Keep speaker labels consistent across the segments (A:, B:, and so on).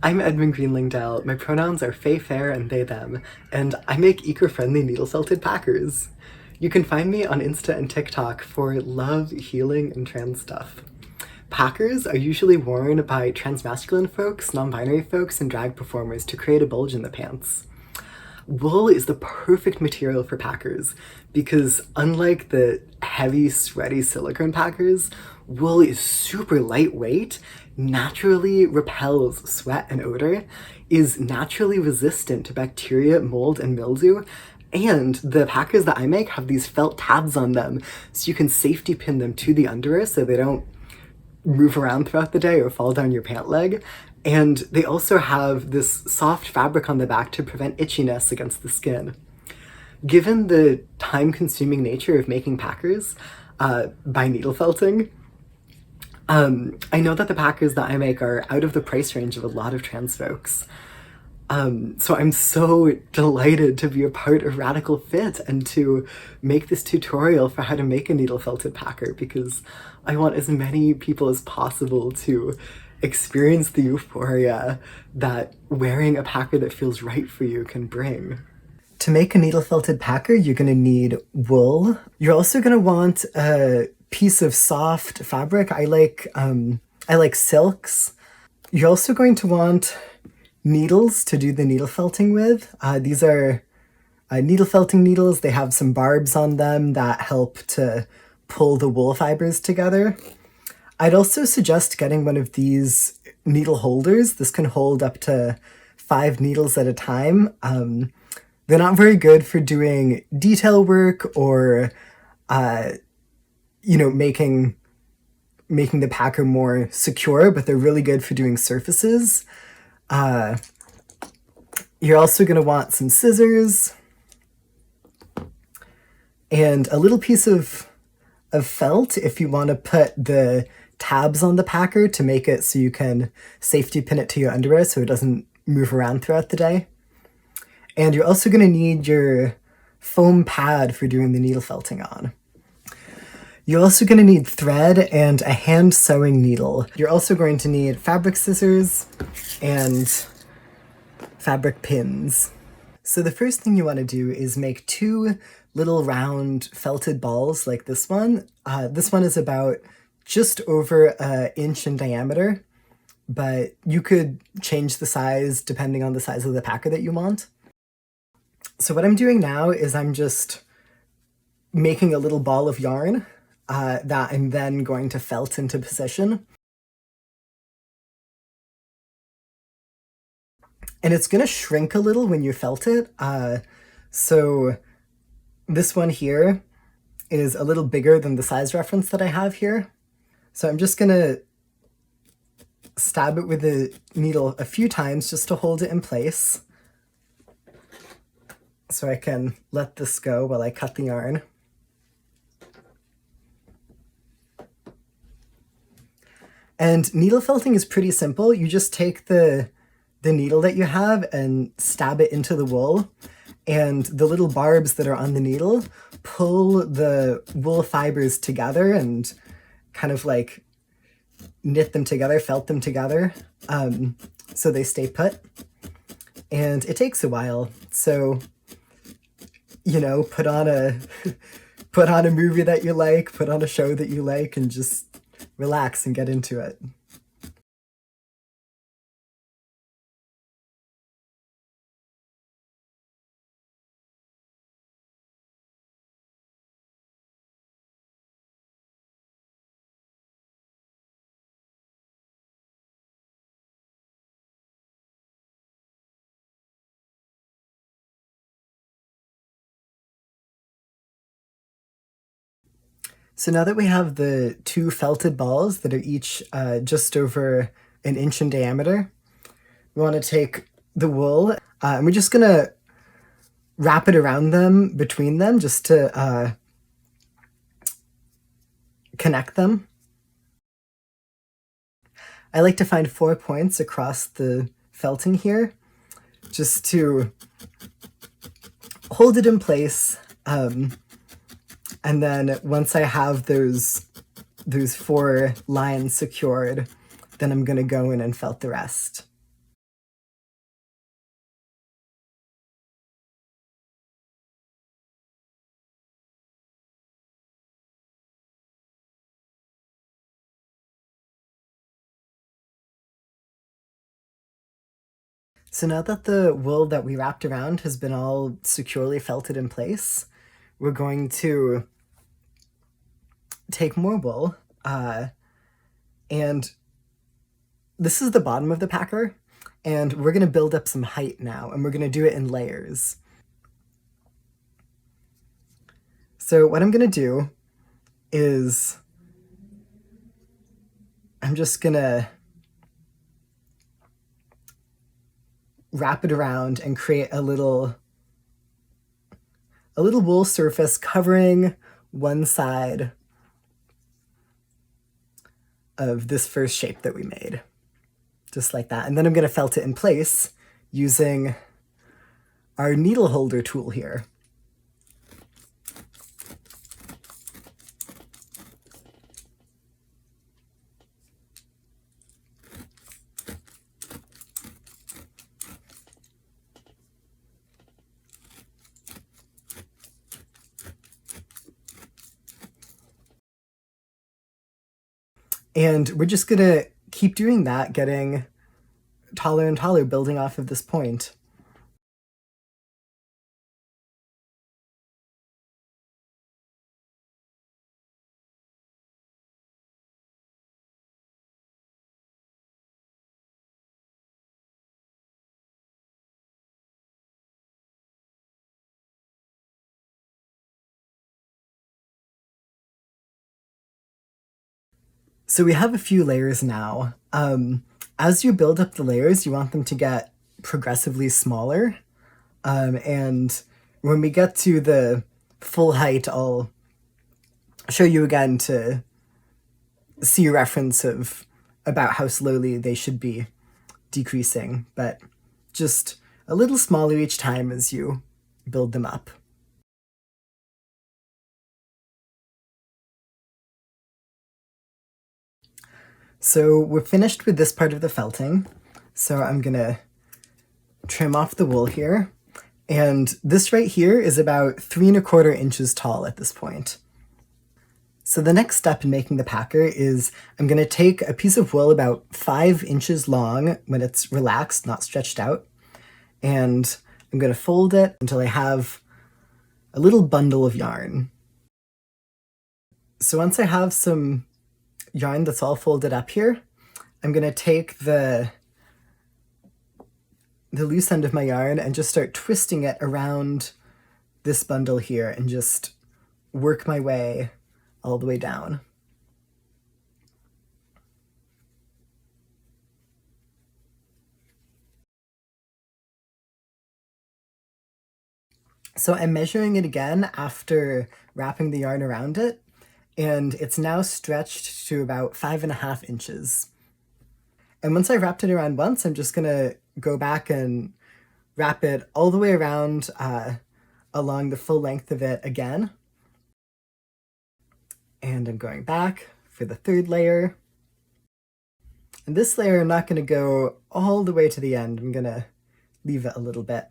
A: I'm Edmund Green Langdell. My pronouns are they, fair, and they, them, and I make eco-friendly needle-felted packers. You can find me on Insta and TikTok for love, healing, and trans stuff. Packers are usually worn by transmasculine folks, non-binary folks, and drag performers to create a bulge in the pants. Wool is the perfect material for packers because unlike the heavy, sweaty silicone packers, wool is super lightweight, naturally repels sweat and odor, is naturally resistant to bacteria, mold, and mildew, and the packers that I make have these felt tabs on them so you can safety pin them to the underwear so they don't move around throughout the day or fall down your pant leg. And they also have this soft fabric on the back to prevent itchiness against the skin. Given the time-consuming nature of making packers by needle felting, I know that the packers that I make are out of the price range of a lot of trans folks. So I'm so delighted to be a part of Radical Fit and to make this tutorial for how to make a needle felted packer because I want as many people as possible to experience the euphoria that wearing a packer that feels right for you can bring. To make a needle felted packer, you're going to need wool. You're also going to want a piece of soft fabric. I like silks. You're also going to want needles to do the needle felting with. These are needle felting needles. They have some barbs on them that help to pull the wool fibers together. I'd also suggest getting one of these needle holders. This can hold up to 5 needles at a time. They're not very good for doing detail work or, making the packer more secure, but they're really good for doing surfaces. You're also going to want some scissors and a little piece of felt if you want to put the tabs on the packer to make it so you can safety pin it to your underwear so it doesn't move around throughout the day. And you're also going to need your foam pad for doing the needle felting on. You're also going to need thread and a hand sewing needle. You're also going to need fabric scissors and fabric pins. So the first thing you want to do is make 2 little round felted balls like this one. This one is about just over an inch in diameter, but you could change the size depending on the size of the packer that you want. So what I'm doing now is I'm just making a little ball of yarn that I'm then going to felt into position. And it's going to shrink a little when you felt it. So this one here is a little bigger than the size reference that I have here. So I'm just going to stab it with the needle a few times just to hold it in place. So I can let this go while I cut the yarn. And needle felting is pretty simple. You just take the needle that you have and stab it into the wool, and the little barbs that are on the needle pull the wool fibers together and kind of like knit them together, felt them together, so they stay put. And it takes a while. So, put on a movie that you like, put on a show that you like, and just relax and get into it. So now that we have the 2 felted balls that are each just over an inch in diameter, we want to take the wool and we're just going to wrap it around them, between them, just to connect them. I like to find 4 points across the felting here, just to hold it in place. And then once I have those 4 lines secured, then I'm going to go in and felt the rest. So now that the wool that we wrapped around has been all securely felted in place, we're going to take more wool, and this is the bottom of the packer, and we're going to build up some height now, and we're going to do it in layers. So what I'm going to do is I'm just going to wrap it around and create a little wool surface covering one side of this first shape that we made. Just like that. And then I'm going to felt it in place using our needle holder tool here. And we're just going to keep doing that, getting taller and taller, building off of this point. So we have a few layers now. As you build up the layers, you want them to get progressively smaller. And when we get to the full height, I'll show you again to see a reference of about how slowly they should be decreasing, but just a little smaller each time as you build them up. So we're finished with this part of the felting. So I'm gonna trim off the wool here. And this right here is about 3¼ inches tall at this point. So the next step in making the packer is I'm gonna take a piece of wool about 5 inches long when it's relaxed, not stretched out. And I'm gonna fold it until I have a little bundle of yarn. So once I have some yarn that's all folded up here, I'm going to take the loose end of my yarn and just start twisting it around this bundle here and just work my way all the way down. So I'm measuring it again after wrapping the yarn around it, and it's now stretched to about 5½ inches. And once I wrapped it around once, I'm just gonna go back and wrap it all the way around along the full length of it again. And I'm going back for the third layer. And this layer, I'm not gonna go all the way to the end. I'm gonna leave it a little bit.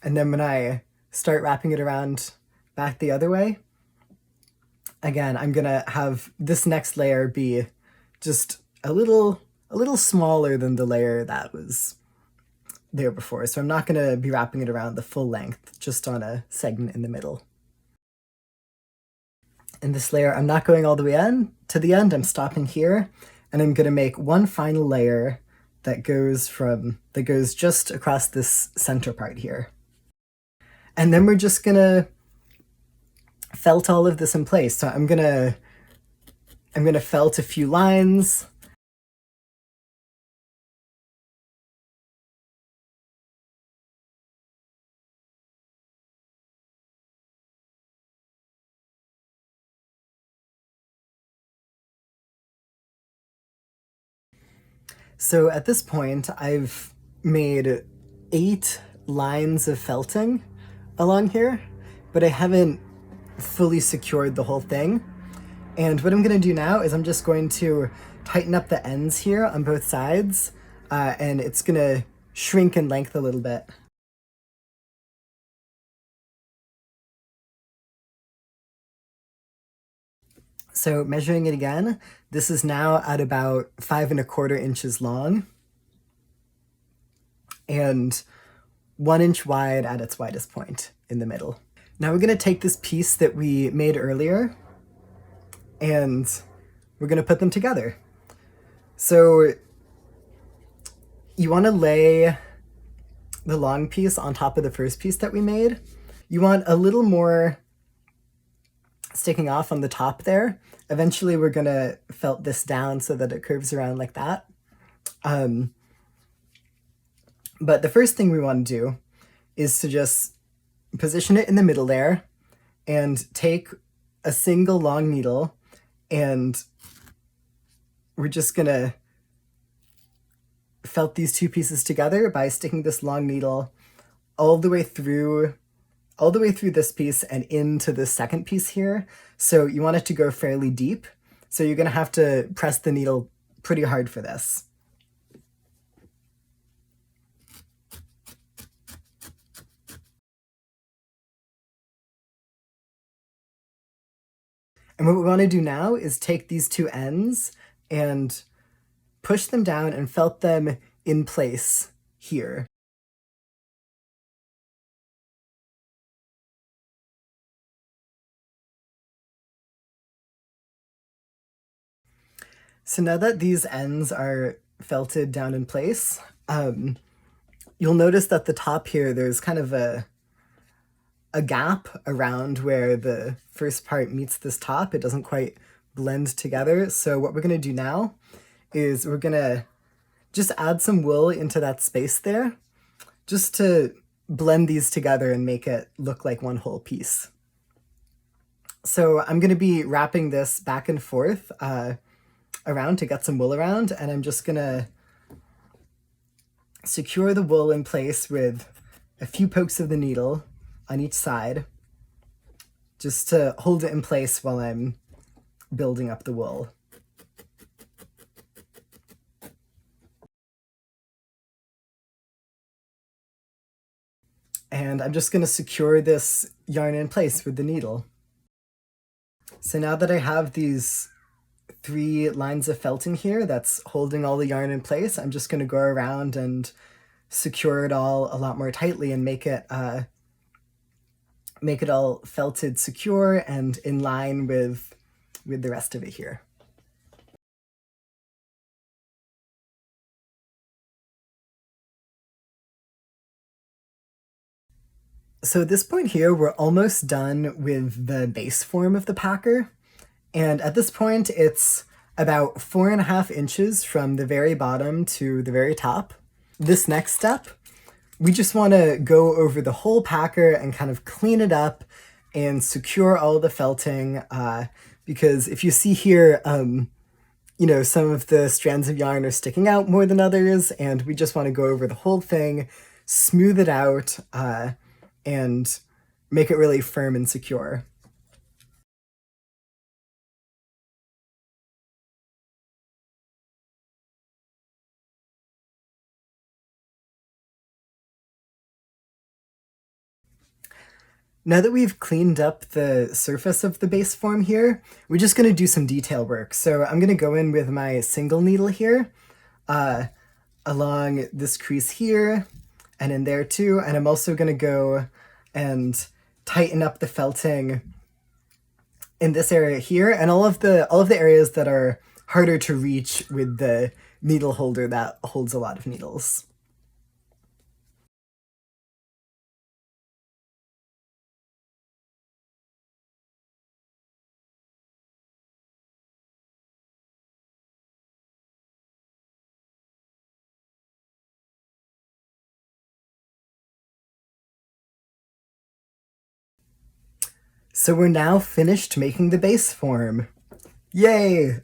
A: And then when I start wrapping it around back the other way, again, I'm gonna have this next layer be just a little smaller than the layer that was there before. So I'm not gonna be wrapping it around the full length, just on a segment in the middle. In this layer, I'm not going all the way to the end, I'm stopping here, and I'm gonna make one final layer that goes just across this center part here. And then we're just gonna felt all of this in place. So I'm gonna felt a few lines. So at this point, I've made 8 lines of felting along here, but I haven't fully secured the whole thing. And what I'm going to do now is I'm just going to tighten up the ends here on both sides, and it's going to shrink in length a little bit. So measuring it again, this is now at about 5¼ inches long. and 1 inch wide at its widest point in the middle. Now we're going to take this piece that we made earlier and we're going to put them together. So you want to lay the long piece on top of the first piece that we made. You want a little more sticking off on the top there. Eventually we're going to felt this down so that it curves around like that. But the first thing we want to do is to just position it in the middle there and take a single long needle, and we're just going to felt these two pieces together by sticking this long needle all the way through this piece and into the second piece here. So you want it to go fairly deep. So you're going to have to press the needle pretty hard for this. And what we want to do now is take these two ends and push them down and felt them in place here. So now that these ends are felted down in place, you'll notice that the top here, there's kind of a gap around where the first part meets this top. It doesn't quite blend together. So what we're going to do now is we're going to just add some wool into that space there, just to blend these together and make it look like one whole piece. So I'm going to be wrapping this back and forth around to get some wool around, and I'm just going to secure the wool in place with a few pokes of the needle on each side, just to hold it in place while I'm building up the wool. And I'm just going to secure this yarn in place with the needle. So now that I have these 3 lines of felting here that's holding all the yarn in place, I'm just going to go around and secure it all a lot more tightly and make it all felted secure and in line with the rest of it here. So at this point here, we're almost done with the base form of the packer. And at this point, it's about 4.5 inches from the very bottom to the very top. This next step, we just want to go over the whole packer and kind of clean it up and secure all the felting, because if you see here, you know, some of the strands of yarn are sticking out more than others, and we just want to go over the whole thing, smooth it out, and make it really firm and secure. Now that we've cleaned up the surface of the base form here, we're just going to do some detail work. So I'm going to go in with my single needle here, along this crease here, and in there too, and I'm also going to go and tighten up the felting in this area here, and all of the areas that are harder to reach with the needle holder that holds a lot of needles. So we're now finished making the base form. Yay!